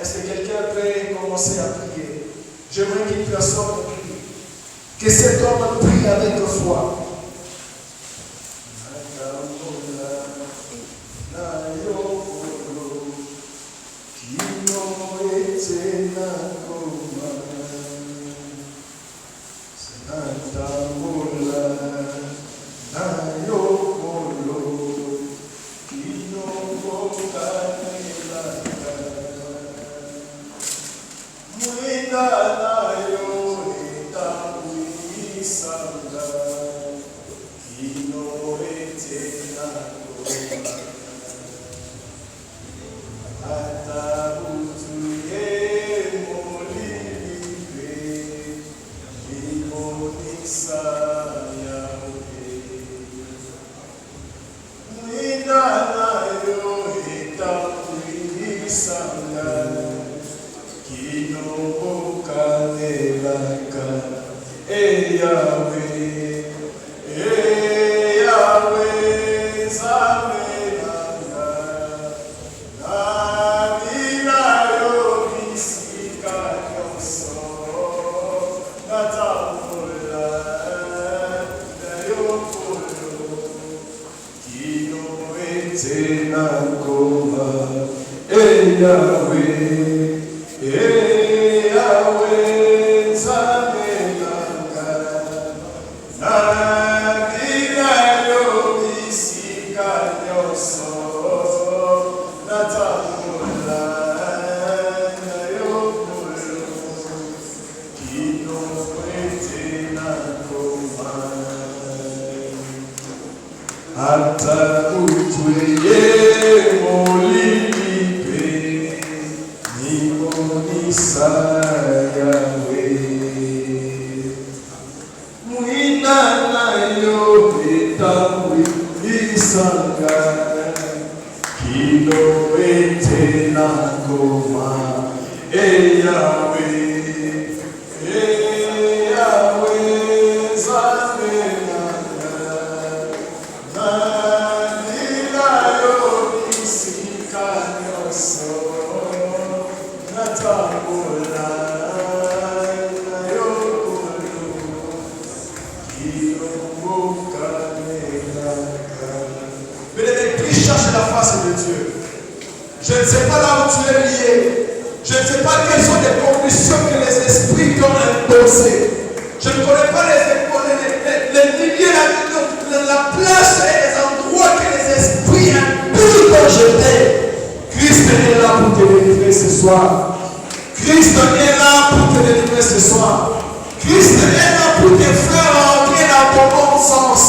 Est-ce que quelqu'un peut commencer à prier? J'aimerais qu'une personne prie. Que cet homme prie avec foi. Ata utweye Kino ete na koma, Yahweh, Yahweh, Zame Nandila yo nisika nyoso, Natambola na yo kulu, Kiyomoka nenaka. Bien-aimé, prie, cherche la face de Dieu. Je ne sais pas là où tu es lié. Je ne sais pas quelles sont les conditions que les esprits t'ont imposées. Je ne connais pas les milliers, la place et les endroits que les esprits imposent quand j'étais. Christ est là pour te délivrer ce soir. Christ est là pour te délivrer ce soir. Christ est là pour te faire entrer dans ton bon sens.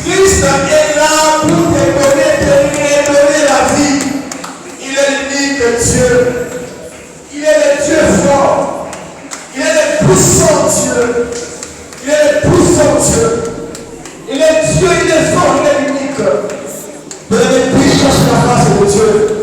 Christ est là pour te donner la vie. Il est l'unique Dieu. Il est le Dieu fort. Il est le puissant Dieu. Il est le puissant Dieu. Il est Dieu, il est fort, il est unique. Mais les puissants, c'est la face de Dieu.